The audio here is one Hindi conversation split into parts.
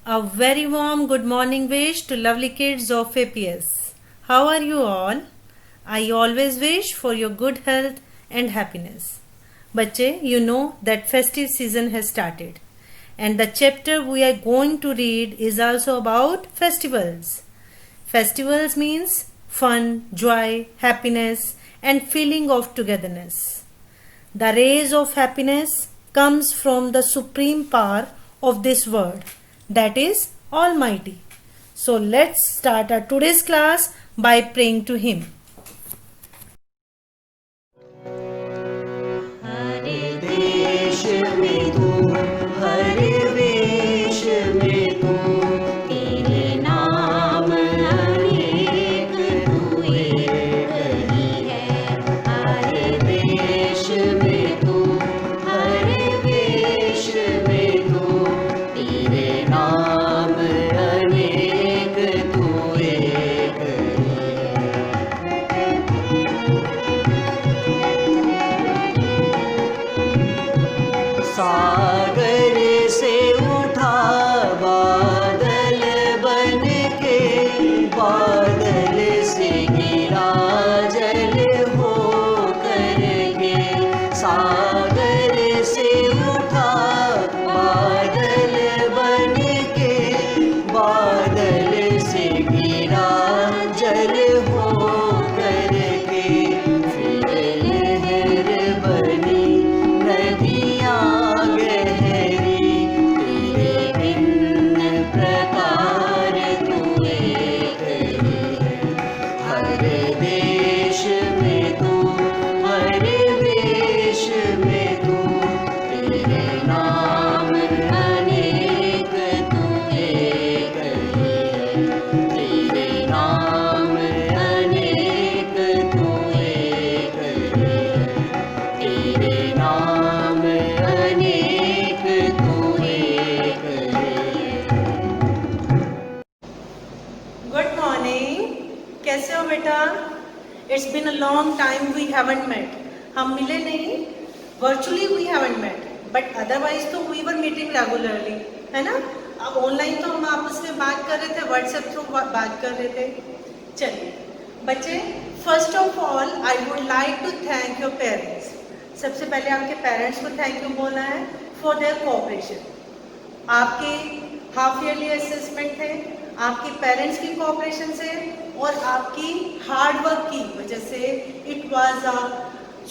A very warm good morning wish to lovely kids of APS. How are you all? I always wish for your good health and happiness. Bache, you know that festive season has started, and the chapter we are going to read is also about festivals. Festivals means fun, joy, happiness, and feeling of togetherness. The rays of happiness comes from the supreme power of this word, that is Almighty. So let's start our today's class by praying to Him. हरे देश में तू हरे वेश में तू तेरे नाम अनेक तू एक ही है हरे देश में तू हरे वेश में तू तेरे नाम अनेक तू एक सागर से उठा बादल बन के बादल से गिरा जल हो करके सागर से उठा बादल बन के बादल से गिरा जल हो करके फिर लहर बनी नदियाँ गहरी तेरे भिन्न प्रकार तू एक ही है हर देश में तू हर वेश में तू तेरे नाम अनेक तू एक ही है तेरे नाम अनेक तू एक ही है तेरे नाम अनेक तू एक ही है Good morning. कैसे हो बेटा? It's been a long time we haven't met. हम मिले नहीं. Virtually we haven't met. But otherwise तो we were meeting regularly. है ना? अब ऑनलाइन तो हम आपस में बात कर रहे थे, व्हाट्सएप थ्रू बात कर रहे थे. चलिए बच्चे, first of all I would like to thank your parents. सबसे पहले आपके पेरेंट्स को थैंक यू बोलना है फॉर देयर कोऑपरेशन. आपके हाफ ईयरली असेसमेंट थे, आपके पेरेंट्स की कोऑपरेशन से और आपकी हार्ड वर्क की वजह से it was a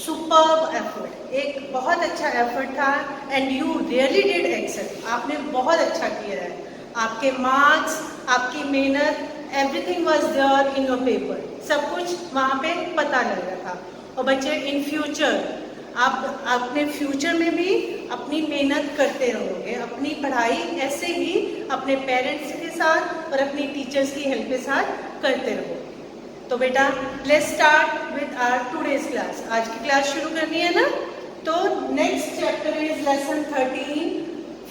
superb effort. एक बहुत अच्छा एफर्ट था and you really did excel. आपने बहुत अच्छा किया है. आपके मार्क्स, आपकी मेहनत, everything was there in your paper. सब कुछ वहाँ पे पता लग रहा था. और बच्चे, इन फ्यूचर आप अपने फ्यूचर में भी अपनी मेहनत करते रहोगे. अपनी पढ़ाई ऐसे ही अपने पेरेंट्स के साथ और अपनी टीचर्स की हेल्प के साथ करते रहो. तो बेटा, let's start with our today's class. आज की क्लास शुरू करनी है ना. तो next chapter is lesson 13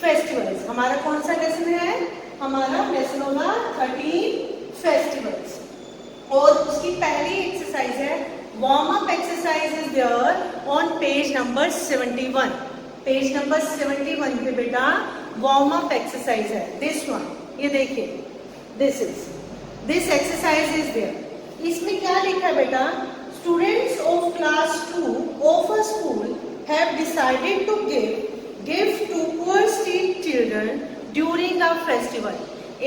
festivals. हमारा कौन सा लेसन है? हमारा लेसन होगा 13 फेस्टिवल्स. और उसकी पहली एक्सरसाइज है warm up exercise is there on page number 71. Page number 71 पे बेटा वार्म अप एक्सरसाइज है. दिस वन, ये देखिए, दिस एक्सरसाइज इज देयर. इसमें क्या लिखा है बेटा? Students of class 2 of a school have decided to give gift to poor street children during a festival.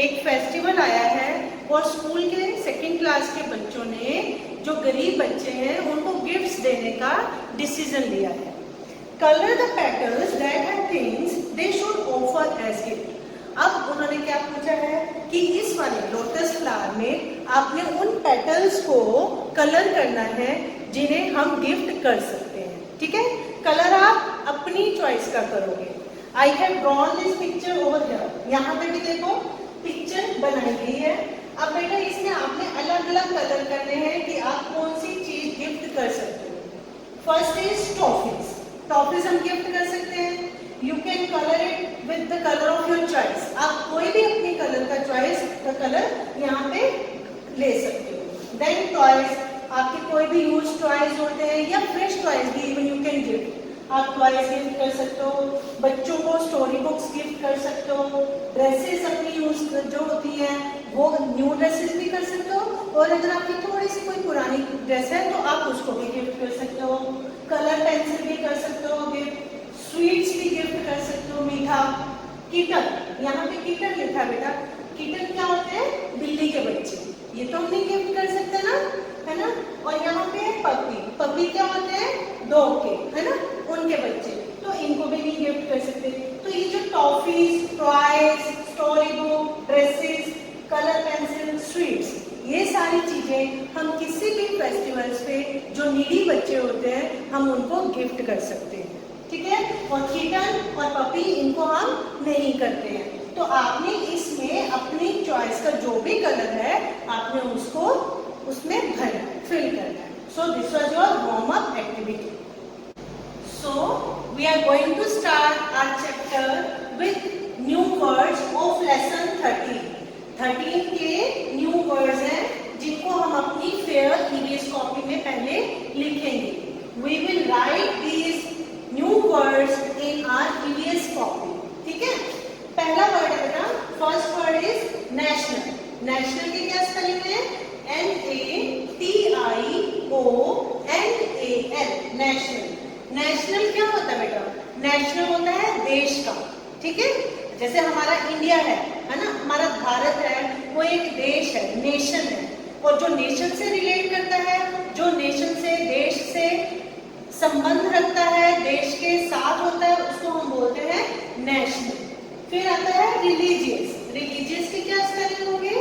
एक फेस्टिवल आया है और स्कूल के सेकेंड क्लास के बच्चों ने, जो गरीब बच्चे हैं, उनको गिफ्ट्स देने का डिसीजन लिया है. Colour the petals that have things they should offer as gift. अब उन्होंने क्या पूछा है कि इस वाले लोटस फ्लावर में आपने उन पेटल्स को कलर करना है जिन्हें हम गिफ्ट कर सकते हैं. ठीक है? कलर आप अपनी चॉइस का करोगे. I have drawn this picture over here. यहाँ पे भी देखो पिक्चर बनाई गई है. अब बेटा, इसमें आपने अलग अलग कलर करने हैं कि आप कौन सी चीज गिफ्ट कर सकते हो. First is toffees. टॉफीज हम गिफ्ट कर सकते हैं. You can colour it with the colour of your choice. आप कोई भी अपनी कलर का चॉइस का कलर यहाँ पे ले सकते हो. देन टॉयज, आपके कोई भी यूज टॉयज होते हैं या फ्रेश टॉयज भी इवन यू कैन गिफ्ट. आप टॉयज गिफ्ट कर सकते हो, बच्चों को स्टोरी बुक्स गिफ्ट कर सकते हो, ड्रेसेस अपनी यूज जो होती है वो न्यू ड्रेसेस भी कर सकते हो, और अगर आपकी थोड़ी सी कोई पुरानी ड्रेस है तो आप उसको भी गिफ्ट कर सकते हो, कलर पेंसिल भी कर सकते हो गिफ्ट, स्वीट्स भी गिफ्ट कर सकते हो, मीठा, किटन, यहाँ पे किटन लिखा बेटा, किटन क्या होते हैं? बिल्ली के बच्चे, ये तो हम नहीं गिफ्ट कर सकते ना, है ना। और यहाँ पे पपी, पपी क्या होते हैं? डॉग के, है ना, उनके बच्चे, तो इनको भी नहीं गिफ्ट कर सकते। तो ये जो toffees, toys, story book, dresses, colour pencil, sweets, ये सारी चीजें हम किसी भी फेस्टिवल्स पे जो नीडी बच्चे होते हैं हम उनको गिफ्ट कर सकते हैं, ठीक है। और किटन और पपी इनको हम नहीं करते हैं। तो आपने इसमें अपनी चॉइस का जो भी कलर है आपने उसको उसमें भरना, फिल करना है। So this was your warm up activity. So we are going to start our chapter with new words of lesson 13 के न्यू वर्ड्स हैं जिनको हम अपनी फेयर ईवीएस कॉपी में पहले लिखेंगे। We will write these new words in our EVS copy, ठीक है। पहला वर्ड है बेटा, first word is national. National की क्या स्पेलिंग है? NATIONAL, national. नेशनल क्या होता है बेटा? नेशनल होता है देश का, ठीक है। जैसे हमारा इंडिया है ना, हमारा भारत है, वो एक देश है, नेशन है, और जो नेशन से रिलेट करता है, जो नेशन से, देश से संबंध रखता है, देश के साथ होता है, उसको हम बोलते हैं नेशनल। फिर आता है रिलीजियस। रिलीजियस की क्या स्पेलिंग होगी?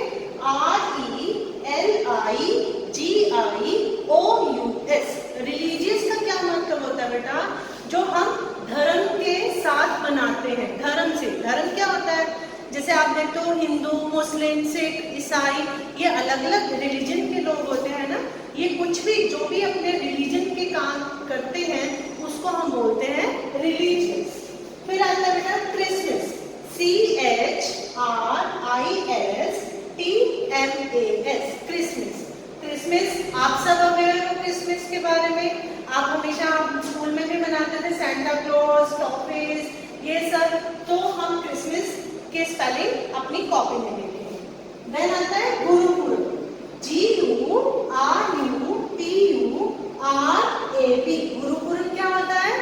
RELIGIOUS। रिलीजियस का क्या मतलब होता है बेटा? जो हम धर्म के साथ बनाते हैं, धर्म से। धर्म क्या होता है? जैसे आप देखते हो हिंदू, मुस्लिम, सिख, ईसाई, ये अलग अलग रिलीजन के लोग होते हैं ना, ये कुछ भी जो भी अपने रिलीजन के काम करते हैं उसको हम बोलते हैं रिलीजियस। फिर आता है बेटा क्रिसमस। CHRISTMAS, Christmas. क्रिसमस आप सब अवेयर हो क्रिसमस के बारे में, आप हमेशा स्कूल में भी मनाते थे, सेंटा क्लॉज, टॉफीज, ये सब। तो हम क्रिसमस के स्पेलिंग अपनी कॉपी में लिखेंगे। देन आता है गुरुपुरब। GURUPURAB। गुरुपुरब क्या होता है?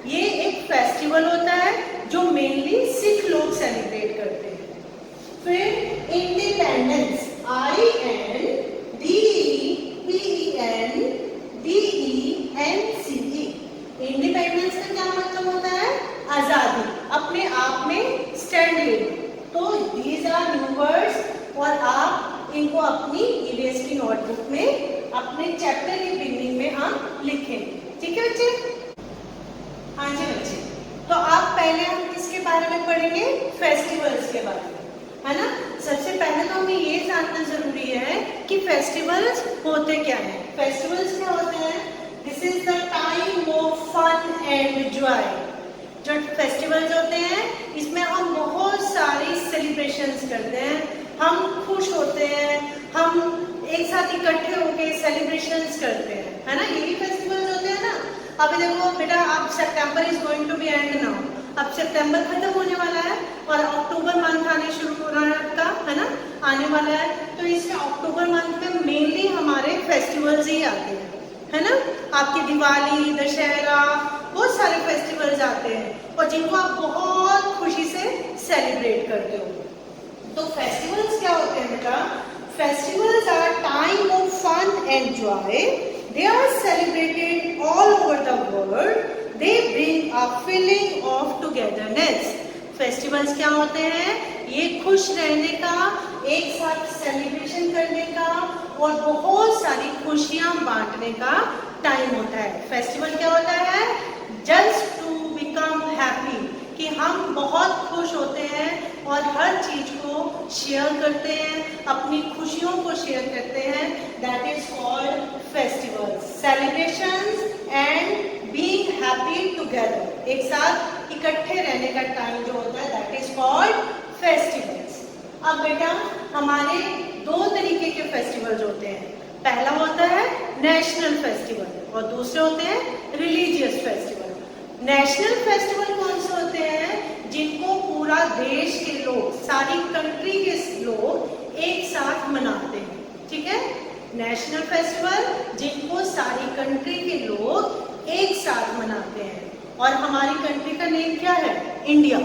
ये एक फेस्टिवल होता है जो मेनली सिख लोग सेलिब्रेट करते हैं। फिर इंडिपेंडेंस। INDEPENDENCE। इंडिपेंडेंस का क्या मतलब होता है? आजादी, अपने आप में स्टैंड लेना। तो दीज आर न्यू वर्ड्स, और आप इनको अपनी ईवीएस की नोटबुक में अपने चैप्टर के बिगिनिंग में हम लिखेंगे, ठीक है बच्चे? हाँ जी बच्चे, तो आप पहले हम किसके बारे में पढ़ेंगे? फेस्टिवल्स के बारे में, है ना। सबसे पहले तो हमें ये जानना जरूरी है कि फेस्टिवल्स होते क्या हैं। फेस्टिवल्स क्या होते हैं? This is the time of fun and joy. जो फेस्टिवल्स होते हैं इसमें हम बहुत सारी सेलिब्रेशंस करते हैं, हम खुश होते हैं, हम एक साथ इकट्ठे होकर सेलिब्रेशंस करते हैं, है ना। यही फेस्टिवल्स होते हैं ना। अभी देखो बेटा, अब September is going to be end now. अब सितंबर खत्म होने वाला है और अक्टूबर मंथ आने शुरू हो रहा है आपका, है ना, आने वाला है। तो इसमें अक्टूबर मंथ में मेनली हमारे फेस्टिवल्स ही आते हैं, है ना। आपकी दिवाली, दशहरा, बहुत सारे फेस्टिवल्स आते हैं और जिनको आप बहुत खुशी से सेलिब्रेट करते हो। तो फेस्टिवल्स क्या होते हैं बेटा? Festivals are time of fun and joy. They are celebrated all over the world. They bring a feeling of togetherness. Festivals क्या होते हैं? ये खुश रहने का, एक साथ सेलिब्रेशन करने का और बहुत सारी खुशियां बांटने का टाइम होता है। फेस्टिवल क्या होता है? Just to become happy, कि हम बहुत खुश होते हैं और हर चीज को शेयर करते हैं, अपनी खुशियों को शेयर करते हैं। That is called festivals. Celebrations and being happy together, एक साथ इकट्ठे रहने का टाइम जो होता है, दैट इज कॉल्ड फेस्टिवल्स। अब बेटा हमारे दो तरीके के फेस्टिवल्स होते हैं। पहला होता है नेशनल फेस्टिवल और दूसरे होते हैं रिलीजियस फेस्टिवल। नेशनल फेस्टिवल कौन से होते हैं? जिनको पूरा देश के लोग, सारी कंट्री के लोग एक साथ मनाते हैं, ठीक है। नेशनल फेस्टिवल जिनको सारी कंट्री के लोग एक साथ मनाते हैं। और हमारी कंट्री का नेम क्या है? इंडिया,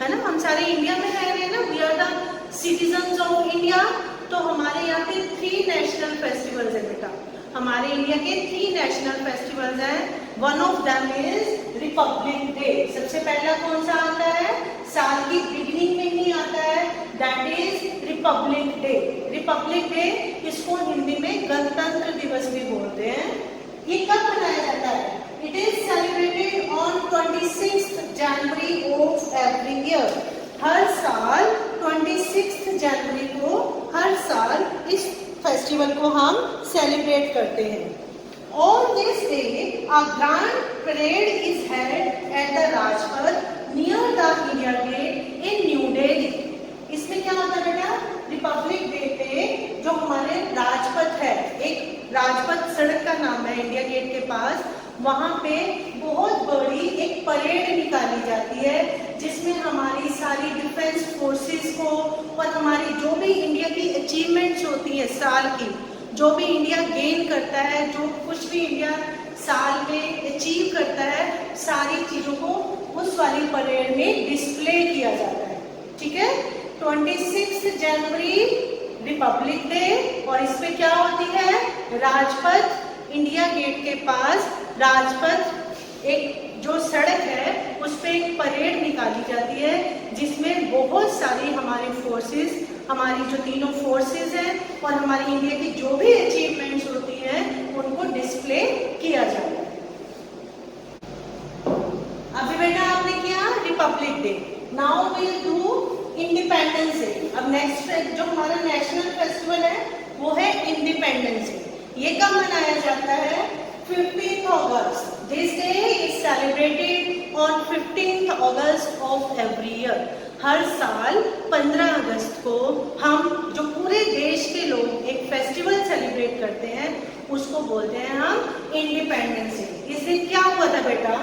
है ना। हम सारे इंडिया में रह रहे हैं ना, we are the citizens of India. तो हमारे यहाँ पे 3 नेशनल फेस्टिवल्स है बेटा। हमारे इंडिया के 3 नेशनल फेस्टिवल्स हैं। One of them is Republic day. सबसे पहला कौन सा आता है? साल की बिगिनिंग में ही आता है, that is Republic day. Republic day इसको हिंदी में गणतंत्र दिवस भी बोलते हैं। ये कब मनाया जाता है? It is celebrated on 26 January of every year. हर साल 26 जनवरी को हर साल इस फेस्टिवल को हम सेलिब्रेट करते हैं। On this day, a grand parade is held at the Rajpath near the India Gate in New Delhi. इसमें क्या होता है बेटा? रिपब्लिक डे पे जो हमारे राजपथ है, एक राजपथ सड़क का नाम है इंडिया गेट के पास, वहाँ पे बहुत बड़ी एक परेड निकाली जाती है जिसमें हमारी सारी डिफेंस फोर्सेस को और हमारी जो भी इंडिया की अचीवमेंट्स होती है साल की, जो भी इंडिया गेन करता है, जो कुछ भी इंडिया साल में अचीव करता है, सारी चीज़ों को उस वाली परेड में डिस्प्ले किया जाता है, ठीक है। 26 जनवरी रिपब्लिक डे, और इसमें क्या होती है? राजपथ, इंडिया गेट के पास राजपथ एक जो सड़क है उस पर एक परेड निकाली जाती है जिसमें बहुत सारी हमारी फोर्सेस, हमारी जो तीनों फोर्सेस हैं और हमारी इंडिया की जो भी अचीवमेंट्स होती हैं उनको डिस्प्ले किया जाता है। अभी बेटा आपने किया Republic day, now will do independence day. अब नेक्स्ट जो हमारा नेशनल फेस्टिवल है वो है इंडिपेंडेंस डे। ये कब मनाया जाता है? 15th August. This day is celebrated on 15th August of every year. हर साल 15 अगस्त को हम जो पूरे देश के लोग एक फेस्टिवल सेलिब्रेट करते हैं उसको बोलते हैं हम इंडिपेंडेंस डे। इस दिन क्या हुआ था बेटा?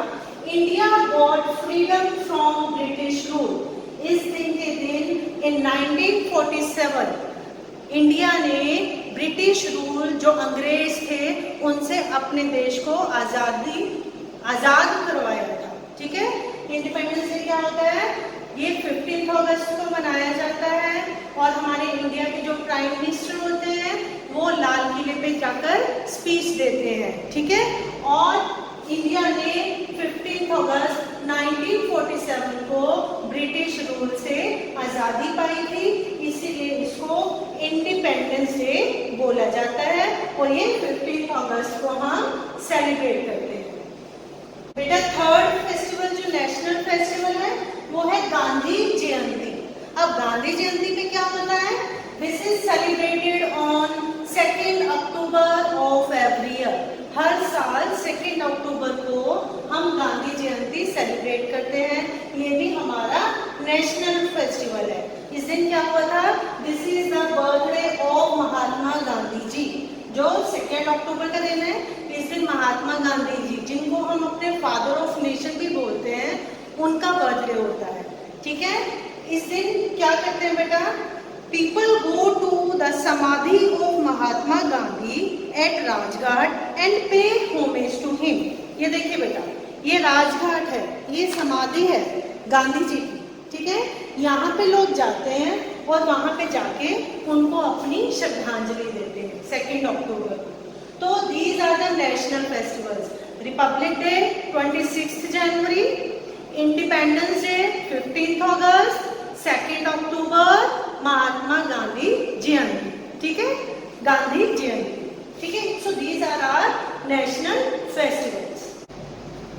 India got freedom from British rule. इस दिन के दिन इन 1947 इंडिया ने ब्रिटिश रूल जो अंग्रेज थे उनसे अपने देश को आजाद करवाया था, ठीक है। इंडिपेंडेंस डे क्या होता है? ये 15 अगस्त को मनाया जाता है और हमारे इंडिया के जो प्राइम मिनिस्टर होते हैं वो लाल किले पे जाकर स्पीच देते हैं, ठीक है। और इंडिया ने 15 अगस्त 1947 को ब्रिटिश रूल से आज़ादी पाई थी, इसीलिए इसको इंडिपेंडेंस डे बोला जाता है और ये 15 अगस्त को हम सेलिब्रेट करते हैं। बेटा थर्ड फेस्टिवल जो नेशनल फेस्टिवल है वो है गांधी जयंती। अब गांधी जयंती पे क्या होता है? This is celebrated on 2 October of every year. हर साल 2 अक्टूबर को हम गांधी जयंती सेलिब्रेट करते हैं। ये भी हमारा नेशनल फेस्टिवल है। इस दिन क्या हुआ था? This is the birthday of Mahatma Gandhi ji. जो 2 अक्टूबर का दिन है, इस दिन महात्मा गांधी जी, जिनको हम अपने फादर ऑफ नेशन भी बोलते हैं, उनका बर्थडे होता है, ठीक है। इस दिन क्या करते हैं बेटा? People go to the समाधि of Mahatma Gandhi at Rajghat and pay homage to him। ये देखिए बेटा, ये राजघाट है, ये समाधि है गांधी जी की, ठीक है। यहाँ पे लोग जाते हैं और वहाँ पे जाके उनको अपनी श्रद्धांजलि देते हैं 2 अक्टूबर को। तो these are the national festivals: Republic Day 26 January, independence day 15 August, 2 October Mahatma Gandhi Jayanti, ठीक है। गांधी जयंती, ठीक है। So these are our national festivals.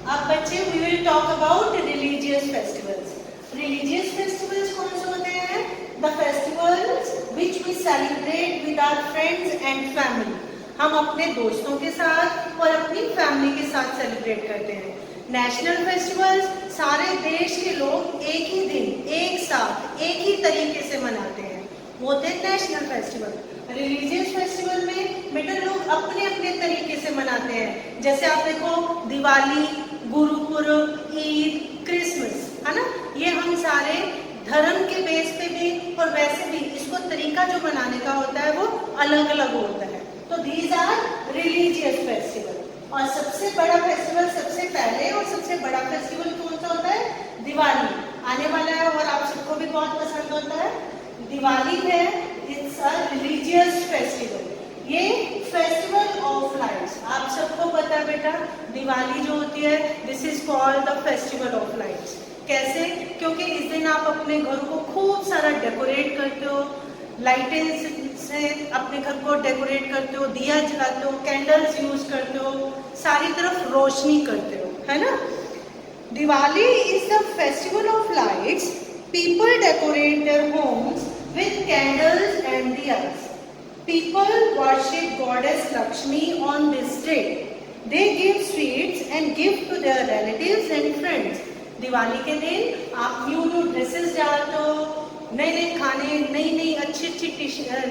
अब बच्चे we will talk about religious festivals. Religious festivals कौन से होते हैं? The festivals which we celebrate with our friends and family. हम अपने दोस्तों के साथ और अपनी फैमिली के साथ सेलिब्रेट करते हैं। नेशनल फेस्टिवल्स सारे देश के लोग एक ही दिन, एक साथ, एक ही तरीके से मनाते हैं, वो होते हैं नेशनल फेस्टिवल। रिलीजियस फेस्टिवल में बेटा लोग अपने अपने तरीके से मनाते हैं। जैसे आप देखो दिवाली, गुरुपुरब, ईद, क्रिसमस, है ना। ये हम सारे धर्म के बेस पे भी और वैसे भी इसको तरीका जो मनाने का होता है वो अलग अलग होता है। तो दीज आर रिलीजियस फेस्टिवल। और सबसे बड़ा फेस्टिवल, सबसे पहले और सबसे बड़ा फेस्टिवल कौन सा होता है? दिवाली आने वाला है और आप सबको भी बहुत पसंद होता है। दिवाली है, इट्स अ रिलीजियस फेस्टिवल। ये फेस्टिवल ऑफ लाइट्स, आप सबको पता है बेटा, दिवाली जो होती है this is called the festival of lights. कैसे? क्योंकि इस दिन आप अपने घर को खूब सारा डेकोरेट करते हो, लाइटें से अपने घर को डेकोरेट करते हो, दिया जलाते हो, कैंडल्स यूज करते हो, सारी तरफ रोशनी करते हो, है ना। Diwali is the festival of lights. People decorate their homes with candles and diyas. People worship goddess Lakshmi on this day. They give sweets and gift to their relatives and friends. Diwali के दिन आप न्यू ड्रेसेस डालते हो, नए नए खाने, नई नई अच्छी अच्छी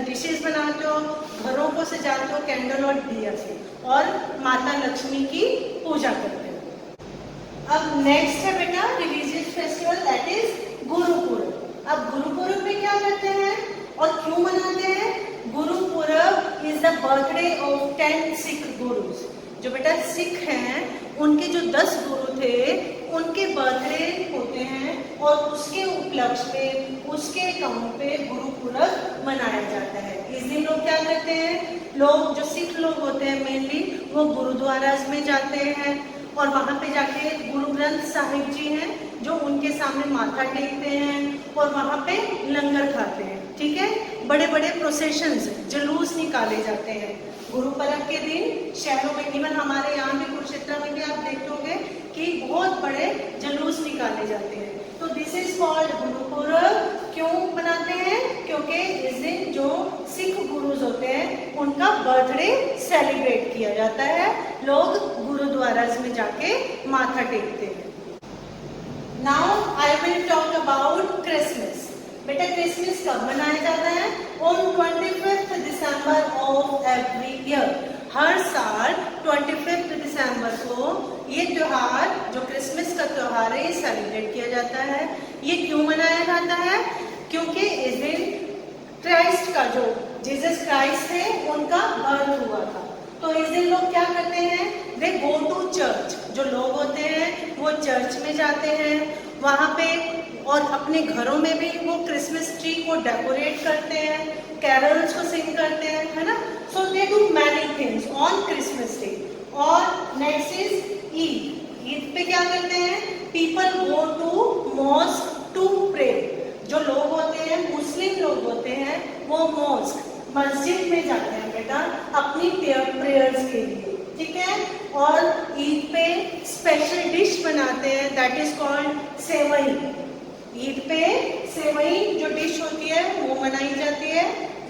डिशेस बनाते हो, घरों को सजाते हो कैंडल और दिया से, और माता लक्ष्मी की पूजा करते हो। अब नेक्स्ट है बेटा religious festival, that is Gurpurab. अब गुरुपुरब में क्या करते हैं और क्यों मनाते हैं? Gurpurab is the birthday of 10 Sikh gurus. जो बेटा सिख हैं उनके जो 10 गुरु थे उनके बर्थडे होते हैं और उसके उपलक्ष्य पे, उसके अकाउंट पे गुरुपुरब मनाया जाता है। इस दिन लोग क्या करते हैं, लोग जो सिख लोग होते हैं मेनली वो गुरुद्वारास में जाते हैं और वहाँ पे जाके गुरु ग्रंथ साहिब जी हैं जो उनके सामने माथा टेकते हैं और वहाँ पे लंगर खाते हैं। ठीक है, बड़े बड़े प्रोसेशंस, जुलूस निकाले जाते हैं गुरु पर्व के दिन शहरों में। इवन हमारे यहाँ भी कुरुक्षेत्र में भी आप देखते होंगे कि बहुत बड़े जुलूस निकाले जाते हैं। तो दिस इज कॉल्ड गुरुपुरब। क्यों मनाते हैं? क्योंकि इस दिन जो सिख गुरुज होते हैं उनका बर्थडे सेलिब्रेट किया जाता है, लोग गुरुद्वारास में जाके माथा टेकते हैं। Now I will talk about Christmas. बेटा क्रिसमस कब मनाया जाता है? On 25th December of every year. हर साल 25 दिसंबर को ये त्योहार, जो क्रिसमस का त्योहार है, ये सेलिब्रेट किया जाता है। ये क्यों मनाया जाता है? क्योंकि इस दिन क्राइस्ट का, जो जीसस क्राइस्ट है, उनका बर्थ हुआ था। तो इस दिन लोग क्या करते हैं? दे गो टू चर्च। जो लोग होते हैं वो चर्च में जाते हैं, वहाँ पे, और अपने घरों में भी वो क्रिसमस ट्री को डेकोरेट करते हैं, कैरल्स को सिंग करते हैं, है ना। So they do many things on Christmas day. और नेक्स्ट इज ईद। ईद पे क्या करते हैं? People go to mosque to pray. जो लोग होते हैं, मुस्लिम लोग होते हैं, वो मॉस्क, मस्जिद में जाते हैं बेटा अपनी प्रेयर्स के लिए। ठीक है, और ईद पे स्पेशल डिश बनाते हैं, दैट इज कॉल्ड सेवई। ईद पे सेवई जो डिश होती है वो मनाई जाती है,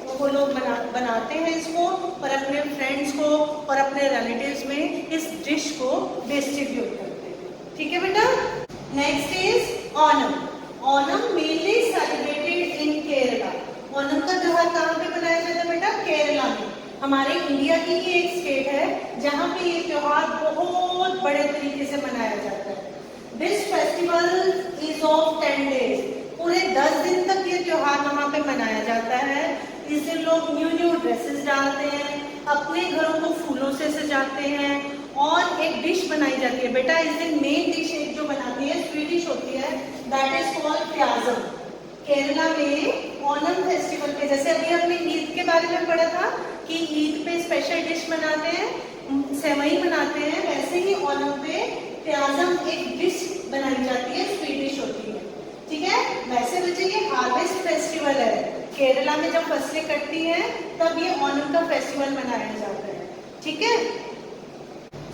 वो लोग बनाते हैं इसको और अपने फ्रेंड्स को और अपने रिलेटिव्स में इस डिश को डिस्ट्रीब्यूट करते हैं। ठीक है बेटा। Next is Onam. Onam mainly celebrated in Kerala. Onam का त्योहार कहाँ पे मनाया जाता है बेटा? केरला में। हमारे इंडिया की ही एक स्टेट है जहाँ पे ये त्योहार बहुत बड़े तरीके से मनाया जाता है। This festival is of 10 days। पूरे 10 दिन तक ये त्योहार वहाँ पे मनाया जाता है। इस दिन लोग न्यू ड्रेसेस डालते हैं, अपने घरों को फूलों से सजाते हैं और एक डिश बनाई जाती है बेटा। इस दिन मेन डिश एक जो बनाती है, स्वीट डिश होती है, दैट इज कॉल्ड प्याजम। केरला में ओणम फेस्टिवल पे, जैसे अभी हमने ईद के बारे में पढ़ा था कि ईद पे स्पेशल डिश बनाते हैं, सेवई बनाते हैं, वैसे ही ओणम पे प्याजम एक डिश बनाई जाती है, स्वीट डिश होती है। ठीक है, वैसे बच्चे ये हार्वेस्ट फेस्टिवल है। केरला में जब फसलें कटती हैं तब ये ओणम का फेस्टिवल मनाया जाता है। ठीक है।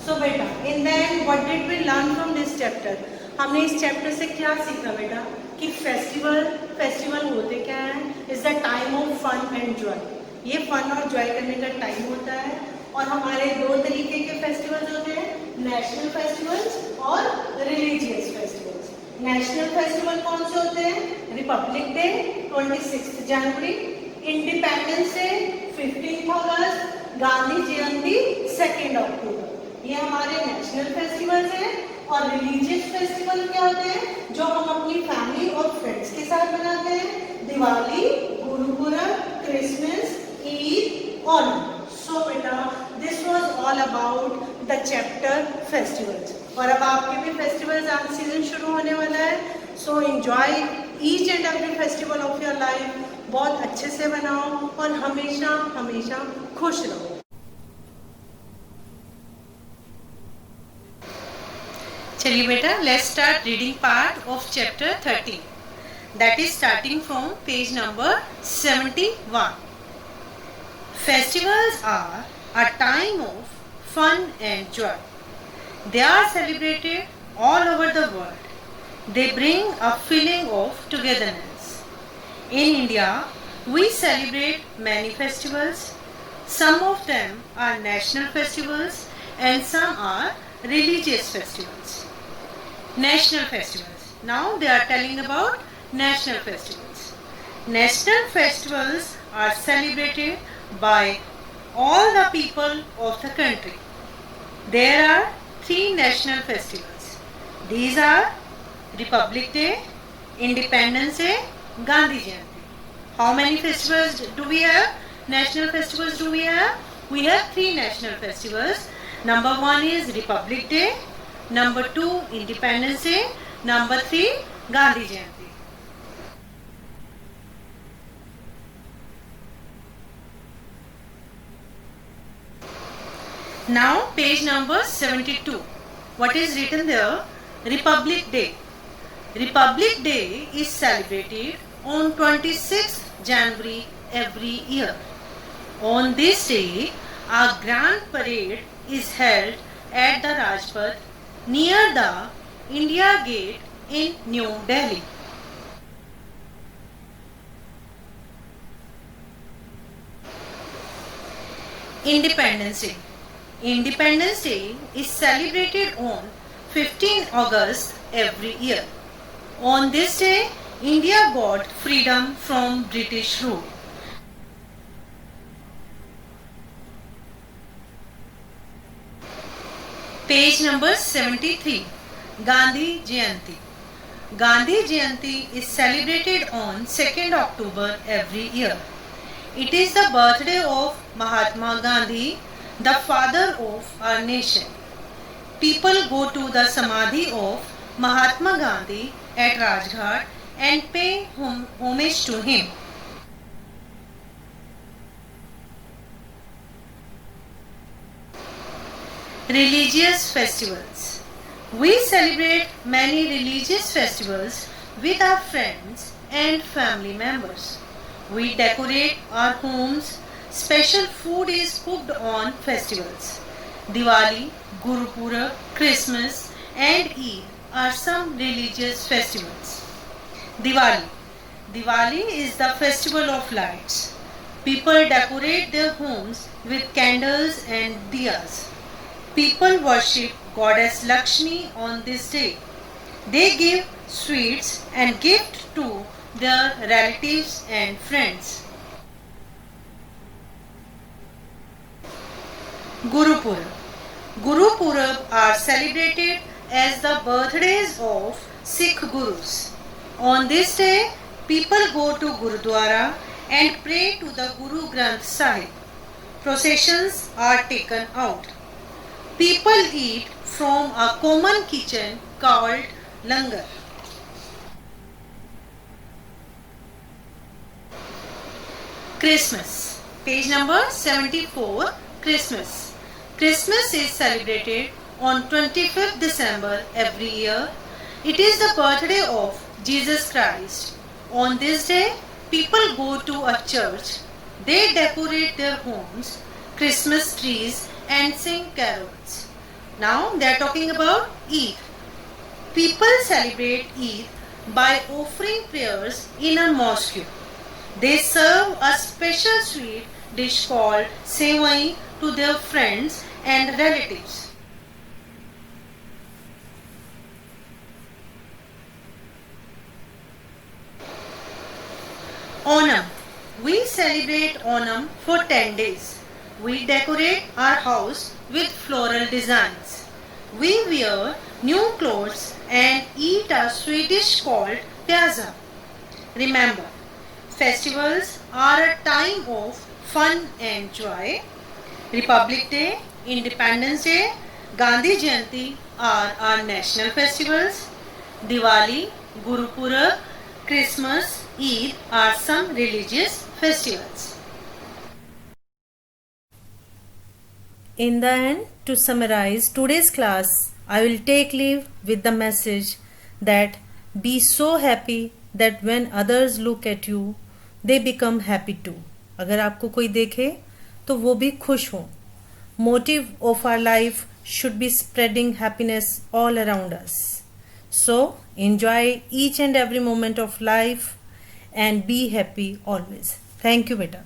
सो बेटा in the end what did we learn from this chapter? हमने इस चैप्टर से क्या सीखा बेटा? कि फेस्टिवल होते क्या है? Is the time of fun and joy. ये फन और जॉय करने का टाइम होता है। और हमारे 2 तरीके के फेस्टिवल्स होते हैं, नेशनल फेस्टिवल्स और रिलीजियस फेस्टिवल्स। नेशनल फेस्टिवल कौन से होते हैं? Republic day 26 January, independence day 15 अगस्त, गांधी जयंती 2 अक्टूबर। ये हमारे नेशनल फेस्टिवल्स हैं। और रिलीजियस फेस्टिवल क्या होते हैं जो हम अपनी फैमिली और फ्रेंड्स के साथ मनाते हैं? दिवाली, गुरुपुरब, क्रिसमस, ईद, ओणम. सो बेटा this was all about the chapter festivals. और अब आपके भी फेस्टिवल्स आज सीजन शुरू होने वाला है. So enjoy each and every festival of your life. बहुत अच्छे से बनाओ और हमेशा हमेशा खुश रहो. चलिए बेटा, let's start reading part of chapter 13. That is starting from page number 71. Festivals are a time of fun and joy. They are celebrated all over the world. They bring a feeling of togetherness. In India, we celebrate many festivals. Some of them are national festivals and some are religious festivals. National festivals. Now they are telling about national festivals. National festivals are celebrated by all the people of the country. There are 3 national festivals. These are Republic Day, Independence Day, Gandhi Jayanti. How many festivals do we have? National festivals do we have? We have 3 national festivals. Number 1 is Republic Day, number 2 Independence Day, number 3 Gandhi Jayanti. Now page number 72. What is written there? Republic Day. Republic Day is celebrated on 26th January every year. On this day, a grand parade is held at the Rajpath near the India Gate in New Delhi. Independence Day. Independence Day is celebrated on 15 August every year. On this day, India got freedom from British rule. Page number 73. Gandhi Jayanti. Gandhi Jayanti is celebrated on 2nd October every year. It is the birthday of Mahatma Gandhi, the father of our nation. People go to the Samadhi of Mahatma Gandhi at Rajghat and pay homage to him. Religious festivals. We celebrate many religious festivals with our friends and family members. We decorate our homes. Special food is cooked on festivals. Diwali, Gurupurab, Christmas and Eid are some religious festivals. Diwali. Diwali is the festival of lights. People decorate their homes with candles and diyas. People worship Goddess Lakshmi on this day. They give sweets and gifts to their relatives and friends. Gurupurab. Gurupurab are celebrated as the birthdays of Sikh Gurus. On this day, people go to Gurudwara and pray to the Guru Granth Sahib. Processions are taken out. People eat from a common kitchen called langar. Christmas. Page number 74. Christmas. Christmas is celebrated on 25th December every year. It is the birthday of Jesus Christ. On this day, people go to a church. They decorate their homes, Christmas trees and sing carols. Now they are talking about Eid. People celebrate Eid by offering prayers in a mosque. They serve a special sweet dish called sevai to their friends and relatives. Onam. We celebrate Onam for 10 days. We decorate our house with floral designs. We wear new clothes, and eat a sweet dish called pizza. Remember, festivals are a time of fun and joy. Republic Day, Independence Day, Gandhi Jayanti are our national festivals. Diwali, Guru Purab, Christmas, Eid are some religious festivals. In the end, to summarize today's class, I will take leave with the message that be so happy that when others look at you, they become happy too. अगर आपको कोई देखे तो वो भी खुश हो. Motive of our life should be spreading happiness all around us. So enjoy each and every moment of life and be happy always. Thank you, beta.